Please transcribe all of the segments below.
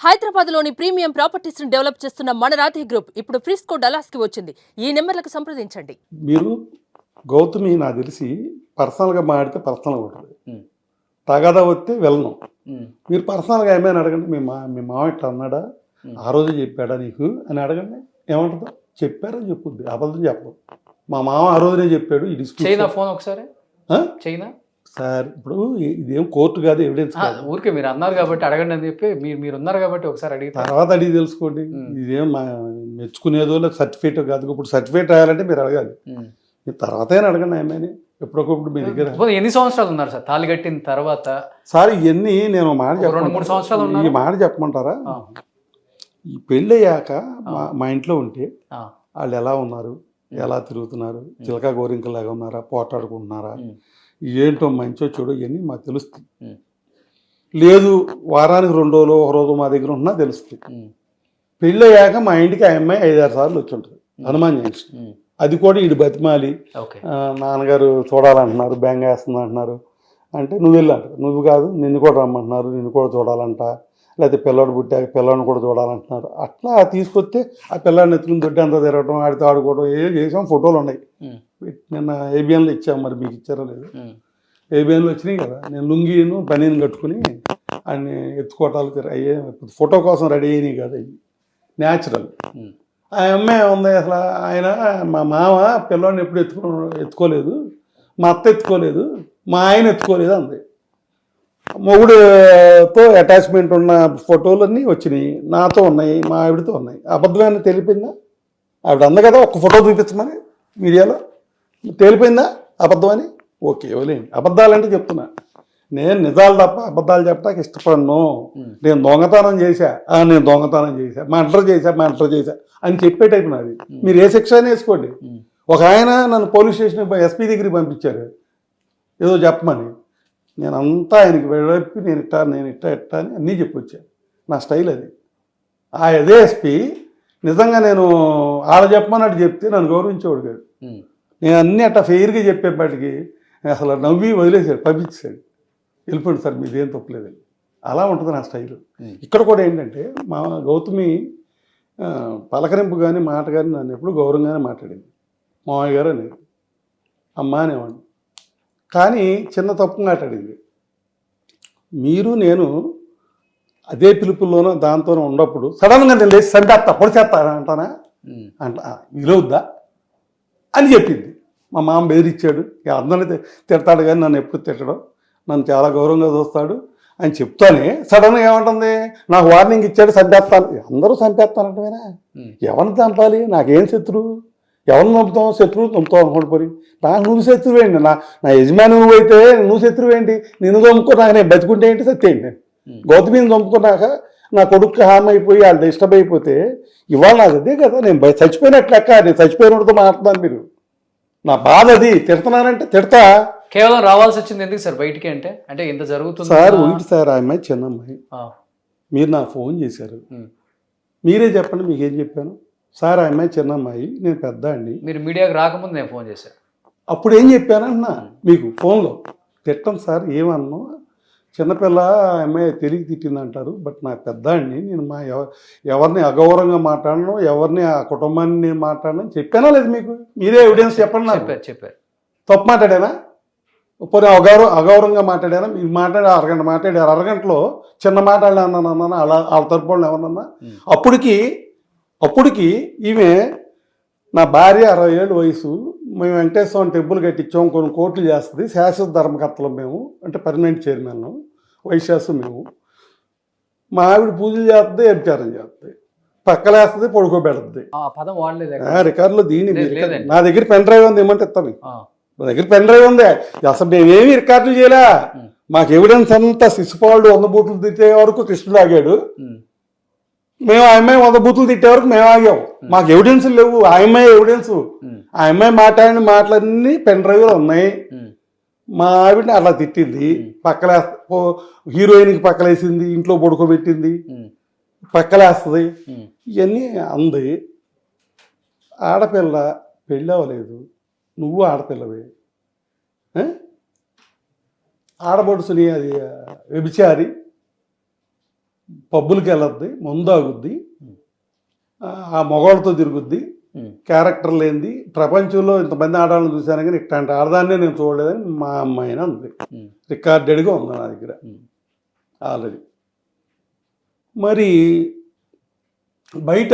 హైదరాబాద్లోని premium ప్రాపర్టీస్ని develop చేస్తున్న మన రాధే గ్రూప్ ఇప్పుడు ఫ్రిస్కో డలాస్కి వచ్చింది. ఈ నెంబర్లకు సంప్రదించండి. మీరు గౌతమి నాకు తెలిసి పర్సనల్గా మాడితే పర్సనల్గా ఉంటుంది, తగాదా వస్తే వెళ్ళను. మీరు పర్సనల్గా ఏమైనా అడగండి, మీ మామ ఇట్లా అన్నాడా, ఆ రోజు చెప్పాడా నీకు అని అడగండి. ఏమంటుందో చెప్పారని చెప్పుద్ది, అబద్ధం చెప్పదు. మా మామ ఆ రోజునే చెప్పాడు. ఈ చైనా ఫోన్ ఒకసారి చైనా సార్, ఇప్పుడు ఇదేం కోర్టు కాదు, ఎవిడెన్స్ కాదు. ఊరికే మీరు అన్నారు కాబట్టి అడగండి అని చెప్పి మీరు ఉన్నారు కాబట్టి ఒకసారి అడిగి తర్వాత అడిగి తెలుసుకోండి. ఇదేం మెచ్చుకునేదో లేదు, సర్టిఫికేట్ కాదు. ఇప్పుడు సర్టిఫికేట్ రాయాలంటే మీరు అడగాలి, మీరు తర్వాత అయినా అడగండి. ఏమైనా ఎప్పుడొకప్పుడు మీ దగ్గర ఎన్ని సంవత్సరాలు ఉన్నారు సార్ తాళి కట్టిన తర్వాత? సార్ ఇవన్నీ నేను మాట 2-3 సంవత్సరాలు ఈ మాట చెప్పమంటారా? ఈ పెళ్ళయ్యాక మా ఇంట్లో ఉంటే వాళ్ళు ఎలా ఉన్నారు, ఎలా తిరుగుతున్నారు, చిలక గోరింకలాగా ఉన్నారా, పోటాడుకుంటున్నారా, ఏంటో మంచో చెడు ఇవన్నీ మాకు తెలుస్తుంది. లేదు వారానికి 2 రోజులు 1 రోజు మా దగ్గర ఉంటున్నా తెలుస్తుంది. పెళ్ళయ్యాక మా ఇంటికి ఆ అమ్మాయి 5-6 సార్లు వచ్చి ఉంటుంది హనుమాన్ జంక్షన్. అది కూడా వీడు బతిమాలి, నాన్నగారు చూడాలంటున్నారు, బెంగ వేస్తుంది అంటున్నారు అంటే నువ్వు వెళ్ళాడు, నువ్వు కాదు నిన్ను కూడా రమ్మంటున్నారు, నిన్ను కూడా చూడాలంట, లేకపోతే పిల్లాడు పుట్టాక పిల్లాడిని కూడా చూడాలంటున్నారు. అట్లా తీసుకొస్తే ఆ పిల్లాడిని ఎత్తుకుని దొడ్డి అంతా తిరగడం, ఆడితో ఆడుకోవడం చేసాం. ఫోటోలు ఉన్నాయి, నిన్న ఏబిఎన్లో ఇచ్చాము, మరి మీకు ఇచ్చారో లేదు. ఏబిఎన్లో వచ్చినాయి కదా, నేను లుంగీను బనీని కట్టుకుని ఆయన్ని ఎత్తుకోవటాలు అయ్యే ఫోటో కోసం రెడీ అయినాయి కదా, అవి న్యాచురల్. ఆ అమ్మాయి ఉంది అసలు, ఆయన మా మామ పిల్లోడిని ఎప్పుడు ఎత్తుకోలేదు, మా అత్త ఎత్తుకోలేదు, మా ఆయన ఎత్తుకోలేదు అంది. మొగుడుతో అటాచ్మెంట్ ఉన్న ఫోటోలన్నీ వచ్చినాయి, నాతో ఉన్నాయి, మా ఆవిడతో ఉన్నాయి. అబద్ధమైన తెలిపిందా? ఆవిడ అంద కదా ఒక్క ఫోటో చూపించమని మీడియాలో, తేలిపోయిందా అబద్ధం అని? ఓకే వదిలేండి. అబద్ధాలంటే చెప్తున్నా, నేను నిజాలు తప్ప అబద్ధాలు చెప్పడానికి ఇష్టపడను. నేను దొంగతనం చేశా, నేను దొంగతనం చేశా, మర్డర్ చేశా అని చెప్పే టైపు నాది. మీరు ఏ శిక్ష అని వేసుకోండి. ఒక ఆయన నన్ను పోలీస్ స్టేషన్ ఎస్పీ దగ్గరికి పంపించారు ఏదో చెప్పమని, నేను అంతా ఆయనకి వెళ్ళి నేను ఇట్టా అని అన్నీ చెప్పొచ్చాను. నా స్టైల్ అది. అదే ఎస్పీ నిజంగా నేను ఆడ చెప్పమన్నట్టు చెప్తే నన్ను గౌరవించేవాడు కాదు. నేను అన్నీ అట్టా ఫెయిర్గా చెప్పేపాటికి అసలు నవ్వి వదిలేసాడు, పంపించాడు, వెళ్ళిపోండి సార్ మీదేం తప్పలేదని. అలా ఉంటుంది నా స్టైలు. ఇక్కడ కూడా ఏంటంటే మా గౌతమి పలకరింపు కానీ మాట కానీ నన్ను ఎప్పుడు గౌరవంగానే మాట్లాడింది. మామయ్య గారు అనేది, అమ్మ అనేవాడిని. కానీ చిన్న తప్పు మాట్లాడింది. మీరు నేను అదే పిలుపుల్లోనో దాంతోనో ఉన్నప్పుడు సడన్గా నేను లేచి సంపేస్తా పొడిచేస్తా అంటానా విలువద్దా అని చెప్పింది. మా మామ బెదిరిచ్చాడు, అందరినీ తిడతాడు కానీ నన్ను ఎప్పుడు తిట్టడం, నన్ను చాలా గౌరవంగా చూస్తాడు అని చెప్తానే సడన్గా ఏమంటుంది, నాకు వార్నింగ్ ఇచ్చాడు చంపేస్తాను. అందరూ చంపేస్తానంటేనా? ఎవరిని చంపాలి? నాకేం శత్రువు? ఎవరిని చంపుతావు? శత్రువు చంపుతావు అనుకోండి. పోయి నాకు నువ్వు శత్రువు ఏంటి? నా యజమాని నువ్వు అయితే నువ్వు శత్రువు ఏంటి? నిన్ను చంపుకున్నాక నేను బతుకుంటే ఏంటి సత్య ఏంటి? గౌతమిని చంపుకున్నాక నా కొడుకు హామీ అయిపోయి వాళ్ళు డిస్టర్బ్ అయిపోతే ఇవాళ నాకు అదే కదా, నేను చచ్చిపోయినట్లు లెక్క. నేను చచ్చిపోయినతో మాట్లాడుతున్నాను. మీరు నా బాధ అది. తిడుతున్నానంటే తిడతా. కేవలం రావాల్సి వచ్చింది ఎందుకు సార్ బయటికి? అంటే ఇంత జరుగుతుంది సార్. ఒకటి సార్, ఆ అమ్మాయి చిన్న అమ్మాయి. మీరు నాకు ఫోన్ చేశారు, మీరే చెప్పండి మీకేం చెప్పాను? సార్ ఆ అమ్మాయి చిన్న అమ్మాయి, నేను పెద్ద అండి. మీరు మీడియాకి రాకముందు నేను ఫోన్ చేశాను, అప్పుడు ఏం చెప్పానన్నా మీకు ఫోన్లో? తిట్టం సార్, ఏమన్నా చిన్నపిల్ల అమ్మాయి తెలియ తిట్టిందంటారు, బట్ నా పెద్ద అండి, నేను ఎవరిని అగౌరవంగా మాట్లాడను, ఎవరిని ఆ కుటుంబాన్ని నేను మాట్లాడను చెప్పానా లేదు మీకు? మీరే ఎవిడెన్స్ చెప్పండి. చెప్పారు. తప్పు మాట్లాడానా? పోనీ అగౌరవంగా మాట్లాడారా? మీరు మాట్లాడి అరగంట మాట్లాడారు, అరగంటలో చిన్న మాట్లాడాలన్నా అలా వాళ్ళ తరపు ఎవరన్నా? అప్పటికి ఈమె నా భార్య 60 ఏళ్ళ వయసు, మేము వెంకటేశ్వరం టెంపుల్ కట్టించాం, కొన్ని కోట్లు చేస్తుంది, శాశ్వత ధర్మకర్తలు మేము, అంటే పర్మనెంట్ చైర్మన్ వైశాసు మేము. మా ఆవిడ పూజలు చేస్తుంది, వ్యభిచారం చేస్తుంది, పక్కలేస్తుంది, పడుకోబెడుతుంది. రికార్డులో దీన్ని నా దగ్గర పెన్ డ్రైవ్ ఉంది, ఏమంటే ఇస్తాను. మా దగ్గర పెన్ డ్రైవ్ ఉంది. అసలు మేమేమి రికార్డులు చేయలే. మాకు ఎవిడెన్స్ అంతా శిశుపాలుడు 100 బూతులు తిట్టే వరకు కృష్ణుడు ఆగాడు, మేము ఆ అమ్మాయి 100 బూతులు తిట్టే వరకు మేము ఆగాము. మాకు ఎవిడెన్స్ లేవు. ఆ అమ్మాయి ఎవిడెన్స్, ఆ అమ్మాయి మాట్లాడిన మాటలన్నీ పెన్ డ్రైవ్లో ఉన్నాయి. మా ఆవిడని అలా తిట్టింది, పక్కలే హీరోయిన్కి పక్కలేసింది, ఇంట్లో పడుకోబెట్టింది, పక్కలేస్తుంది, ఇవన్నీ అంది. ఆడపిల్ల పెళ్ళి అవ్వలేదు, నువ్వు ఆడపిల్లవే, ¿eh? ఆడబడుసుని అది వ్యభిచారి పబ్బులకి వెళ్ళొద్ది, మందు ఆగుద్ది, ఆ మగవాళ్ళతో తిరుగుద్ది, క్యారెక్టర్ లేనిది, ప్రపంచంలో ఇంతమంది ఆడవాళ్ళని చూశాను కానీ ఇట్లాంటి ఆడదాన్నే నేను చూడలేదని మా అమ్మాయిన ఉంది. రికార్డెడ్గా ఉంది నా దగ్గర ఆల్రెడీ. మరి బయట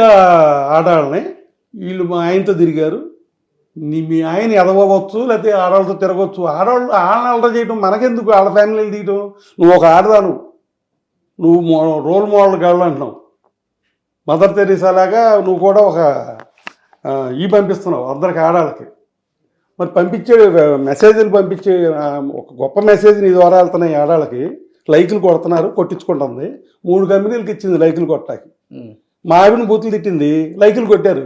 ఆడవాళ్ళని వీళ్ళు మా ఆయనతో తిరిగారు, మీ ఆయన ఎదవచ్చు లేకపోతే ఆడవాళ్ళతో తిరగవచ్చు, ఆడవాళ్ళతో చేయటం మనకెందుకు, వాళ్ళ ఫ్యామిలీలు తీయటం, నువ్వు ఒక ఆడదాను, నువ్వు రోల్ మోడల్ గర్ల్ అంటున్నావు, మదర్ తెరీసా లాగా నువ్వు కూడా ఒక పంపిస్తున్నావు అందరికి ఆడవాళ్ళకి. మరి పంపించే మెసేజ్లు పంపించే ఒక గొప్ప మెసేజ్ నీ ద్వారా వెళ్తున్నాయి ఆడవాళ్ళకి, లైకులు కొడుతున్నారు, కొట్టించుకుంటుంది, 3 కంపెనీలకు ఇచ్చింది లైకులు కొట్టాకి. మా ఆవిడని బూతులు తిట్టింది, లైకులు కొట్టారు.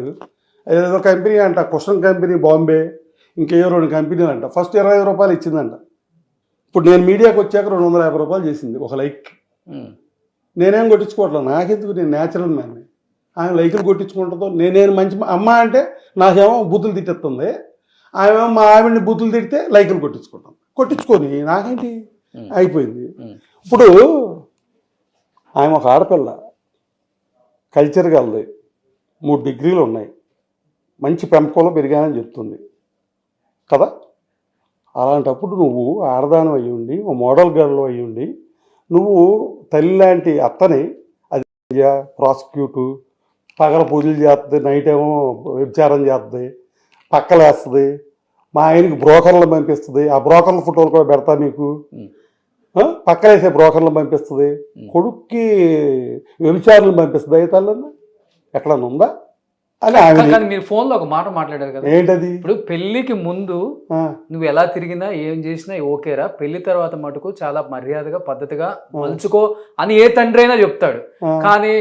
ఏదో కంపెనీ అంట, కుషన్ కంపెనీ బాంబే, ఇంకేయో 2 కంపెనీలు అంట, ఫస్ట్ 20 రూపాయలు ఇచ్చిందంట. ఇప్పుడు నేను మీడియాకి వచ్చాక 250 రూపాయలు చేసింది ఒక లైక్. నేనేం కొట్టించుకోవట్లేదు, నాకెందుకు, నేను న్యాచురల్ మ్యాన్ని. ఆమె లైకులు కొట్టించుకుంటుందో, నేను మంచి అమ్మ అంటే నాకేమో బూతులు తిట్టేస్తుంది, ఆమెమో మా ఆవిడని బూతులు తిడితే లైకులు కొట్టించుకుంటాం, కొట్టించుకొని నాకేంటి అయిపోయింది. ఇప్పుడు ఆమె ఒక ఆడపిల్ల, కల్చర్ గలది, 3 డిగ్రీలు ఉన్నాయి, మంచి పెంపకంలో పెరిగానని చెప్తుంది కదా. అలాంటప్పుడు నువ్వు ఆడదానం అయ్యి ఉండి, ఓ మోడల్ గర్ల్ అయ్యి ఉండి, నువ్వు తల్లి లాంటి అత్తని అది ప్రాసిక్యూటు, పగల పూజలు చేస్తుంది, నైట్ ఏమో వ్యభిచారం చేస్తుంది, పక్కలేస్తుంది, మా ఆయనకి బ్రోకర్లు పంపిస్తుంది, ఆ బ్రోకర్ల ఫోటోలు కూడా పెడతా మీకు, పక్కలేసే బ్రోకర్లు పంపిస్తుంది, కొడుక్కి వ్యభిచారులు పంపిస్తుంది, అయితే తల్లన్నా ఎక్కడన్నా ఉందా అని ఆమె. మీరు ఫోన్లో ఒక మాట మాట్లాడారు కదా, ఏంటది? ఇప్పుడు పెళ్లికి ముందు నువ్వు ఎలా తిరిగినా ఏం చేసినా ఓకేరా, పెళ్లి తర్వాత మటుకు చాలా మర్యాదగా పద్ధతిగా మలుచుకో అని ఏ తండ్రి అయినా చెప్తాడు. కానీ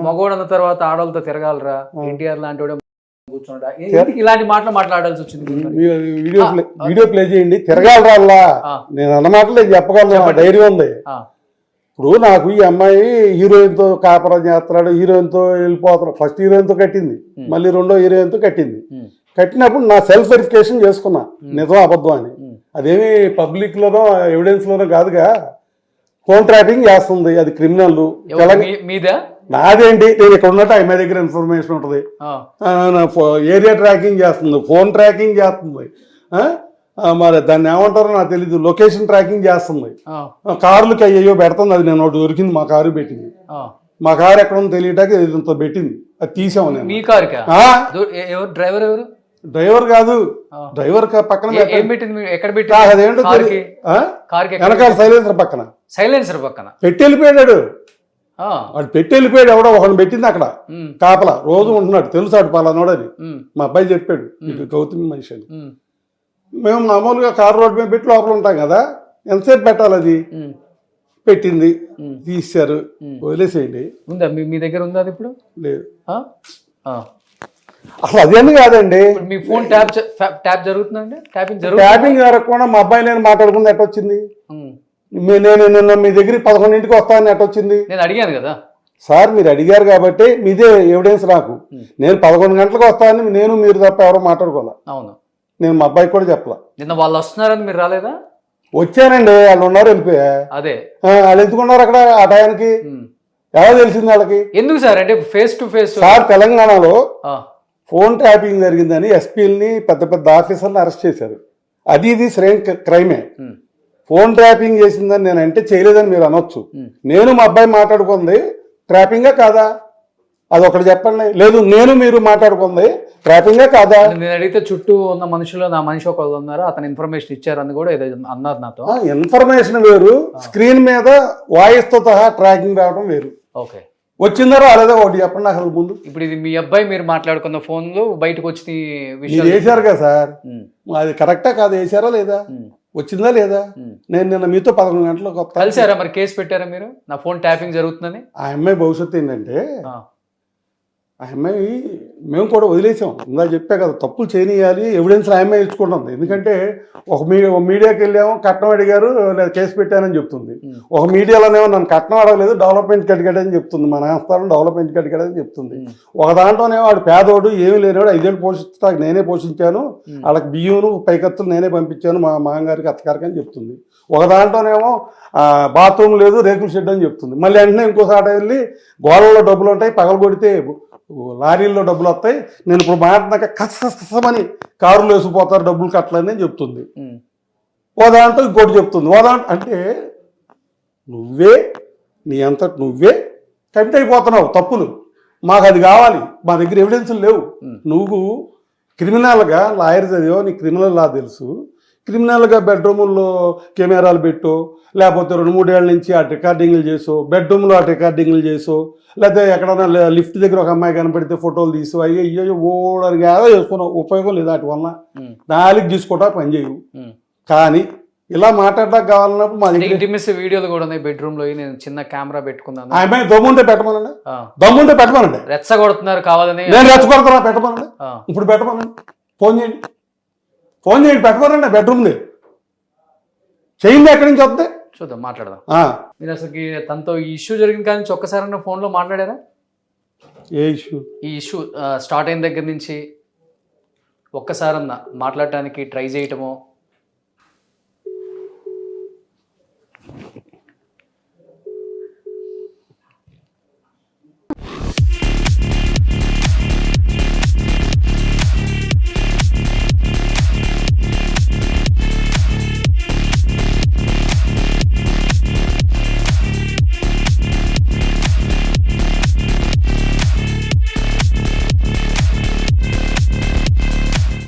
మగోడు అన్న తర్వాత ఆడవాళ్ళతో తిరగాలరా, ఎన్టీఆర్ లాంటి వాడు కూర్చోడా, ఇలాంటి మాటలు మాట్లాడాల్సి వచ్చింది. వీడియో ప్లే చేయండి, తిరగాలరా. నేను అన్న మాటలు నేను చెప్పగలను, ధైర్యం ఉంది. ఇప్పుడు నాకు ఈ అమ్మాయి హీరోయిన్తో కాపురం చేస్తున్నాడు, హీరోయిన్తో వెళ్ళిపోతున్నాడు, ఫస్ట్ హీరోయిన్తో కట్టింది, మళ్ళీ 2వ హీరోయిన్తో కట్టింది. కట్టినప్పుడు నా సెల్ఫ్ వెరిఫికేషన్ చేసుకున్నా నిజం అబద్ధం అని. అదేమి పబ్లిక్లోనో ఎవిడెన్స్లోనో కాదుగా, ఫోన్ ట్రాపింగ్ చేస్తుంది, అది క్రిమినల్. నాదేంటి, నేను ఇక్కడ ఉన్నట్టు ఆమె దగ్గర ఇన్ఫర్మేషన్ ఉంటుంది, ఏరియా ట్రాకింగ్ చేస్తుంది, ఫోన్ ట్రాకింగ్ చేస్తుంది, మరి దాన్ని ఏమంటారో నాకు తెలీదు, లొకేషన్ ట్రాకింగ్ చేస్తుంది, కార్లకి అయ్యో పెడుతుంది. అది నేను ఒకటి దొరికింది, మా కారు పెట్టింది, మా కారు ఎక్కడ ఉందో తెలియటానికి ఇంత పెట్టింది, అది తీసాము నేను. మీ కారు డ్రైవర్ ఎవరు? డ్రైవర్ కాదు, డ్రైవర్ పక్కన అదేంటో వెనకాల సైలెన్సర్ పక్కన, సైలెన్సర్ పక్కన పెట్టి వెళ్ళిపోయాడు. వాడు పెట్టి వెళ్ళిపోయాడు, ఎవడో ఒకటి పెట్టింది అక్కడ కాపలా, రోజు ఉంటున్నాడు, తెలుసాడు పలానోడని మా అబ్బాయి చెప్పాడు, ఇది గౌతమి మనిషి అని. మేము మామూలుగా కారు రోడ్డు మీద పెట్టి లోపల ఉంటాం కదా, ఎంతసేపు పెట్టాలి, అది పెట్టింది, తీశారు, వదిలేసేయండి. ఉందా మీ దగ్గర? ఉందా అది ఇప్పుడు? లేదు అసలు, అదేమి కాదండి. మీ ఫోన్ ట్యాప్ జరుగుతుందండి, ట్యాపింగ్ జరగకుండా మా అబ్బాయి నేను మాట్లాడుకుంది ఎట్టొచ్చింది? నేను నిన్న మీ దగ్గరికి 11ంటికి వస్తానని ఎట్టొచ్చింది? నేను అడిగాను కదా సార్, మీరు అడిగారు కాబట్టి మీదే ఎవిడెన్స్ నాకు. నేను 11 గంటలకు వస్తానని నేను మీరు తప్ప ఎవరో మాట్లాడుకోవాలా. అవును, నేను మా అబ్బాయికి కూడా చెప్పలా. నిన్న వాళ్ళు వస్తున్నారని మీరు రాలేదా? వచ్చానండి, వాళ్ళు ఉన్నారు, వెళ్ళిపోయా. అదే వాళ్ళు ఎందుకున్నారు అక్కడ ఆ టయానికి? ఎలా తెలిసింది వాళ్ళకి? ఎందుకు సార్ అంటే ఫేస్ టు ఫేస్ సార్, తెలంగాణలో ఫోన్ ట్యాపింగ్ జరిగిందని ఎస్పీలని పెద్ద పెద్ద ఆఫీసర్ని అరెస్ట్ చేశారు. అది ఇది శ్రేణి క్రైమే. ఫోన్ ట్యాపింగ్ చేసిందని నేను అంటే చేయలేదని మీరు అనొచ్చు. నేను మా అబ్బాయి మాట్లాడుకుంది ట్రాపింగా కాదా? అది ఒకటి చెప్పండి. లేదు, నేను మీరు మాట్లాడుకుంది ట్రాపింగే కాదా? నేను అడిగితే చుట్టూ ఉన్న మనుషులు, నా మనిషి ఒకళ్ళు ఉన్నారు, అతను ఇన్ఫర్మేషన్ ఇచ్చారని కూడా ఏదో అన్నారు నాతో. ఇన్ఫర్మేషన్ వేరు, స్క్రీన్ మీద వాయిస్ తో సహా ట్రాకింగ్ రావడం వేరు. ఓకే, వచ్చిందో రాలేదో ఒకటి చెప్పండి నాకు ముందు. ఇప్పుడు ఇది మీ అబ్బాయి మీరు మాట్లాడుకున్న ఫోన్లు బయటకు వచ్చి వేశారు కదా సార్, అది కరెక్టా కాదు? వేసారా లేదా? వచ్చిందా లేదా? నేను నిన్న మీతో 11 గంటలకు కలిసారా? మరి కేసు పెట్టారా మీరు నా ఫోన్ ట్యాపింగ్ జరుగుతుందని? ఆ అమ్మాయి భవిష్యత్తు ఏంటంటే, ఆ అమ్మాయి మేము కూడా వదిలేసాం. ఇందా చెప్పా కదా, తప్పులు చేయనియాలి, ఎవిడెన్స్ ఆమె ఇచ్చుకుంటుంది. ఎందుకంటే ఒక మీడియాకి వెళ్ళాము, కట్నం అడిగారు లేదా కేసు పెట్టానని చెప్తుంది. ఒక మీడియాలోనేమో నన్ను కట్నం అడగలేదు, డెవలప్మెంట్కి అడిగాడని చెప్తుంది. మా నాన్నస్థానం డెవలప్మెంట్కి అడిగాడని చెప్తుంది. ఒక దాంట్లోనేమో వాడు పేదోడు, ఏమీ లేనివాడు, 5 ఏళ్ళు పోషిస్తాక నేనే పోషించాను, వాళ్ళకి బియ్యం పైకత్తులు నేనే పంపించాను మా మామగారికి అత్తగారికి అని చెప్తుంది. ఒక దాంట్లోనేమో బాత్రూమ్ లేదు, రేకుల షెడ్ అని చెప్తుంది. మళ్ళీ వెంటనే ఇంకోసారి వెళ్ళి గోడల్లో డబ్బులు ఉంటాయి, పగలు కొడితే లారీల్లో డబ్బులు వస్తాయి, నేను ఇప్పుడు మాట్లాడినాక కసమని కారులో వేసిపోతారు, డబ్బులు కట్టలని చెప్తుంది. ఓ దాంట్లో ఇంకోటి చెప్తుంది. ఓ దాంట్లో అంటే నువ్వే నీ అంతటి నువ్వే కమిట్ అయిపోతున్నావు తప్పులు. మాకు అది కావాలి, మా దగ్గర ఎవిడెన్సులు లేవు. నువ్వు క్రిమినల్గా లాయర్ చదివో, నీ క్రిమినల్ లా తెలుసు, క్రిమినల్గా బెడ్రూముల్లో కెమెరాలు పెట్టో, లేకపోతే 2-3 ఏళ్ళ నుంచి ఆ రికార్డింగ్లు చేసో, బెడ్రూమ్లో ఆ రికార్డింగ్లు చేసో, లేకపోతే ఎక్కడన్నా లిఫ్ట్ దగ్గర ఒక అమ్మాయి కనపడితే ఫోటోలు తీసు, అయ్యో ఓడని ఏదో చేసుకున్నావు, ఉపయోగం లేదు వాటి వల్ల. 4 తీసుకోవటా పని చేయవు. కానీ ఇలా మాట్లాడడానికి కావాలన్నప్పుడు మా దగ్గర ఇంటిమేసి వీడియోలు కూడా ఉన్నాయి. బెడ్రూమ్ లో నేను చిన్న కెమెరా పెట్టుకున్నాను. ఆ అమ్మాయి దమ్ముంటే పెట్టమనండి, దమ్ముంటే పెట్టమనండి. రెచ్చగొడుతున్నారు కావాలని. నేను రెచ్చగొడతానా, పెట్టమనండి. ఇప్పుడు పెట్టమనండి, ఫోన్ చేయండి, పెట్టమనండి. బెడ్రూమ్ది చేయండి, ఎక్కడి నుంచి వద్దే చూద్దాం, మాట్లాడదాం. మీరు అసలు తనతో ఈ ఇష్యూ జరిగింది కానీ ఒక్కసారి ఫోన్లో మాట్లాడారా? ఏ ఇష్యూ? ఈ ఇష్యూ స్టార్ట్ అయిన దగ్గర నుంచి ఒక్కసారన్నా మాట్లాడటానికి ట్రై చేయటమో,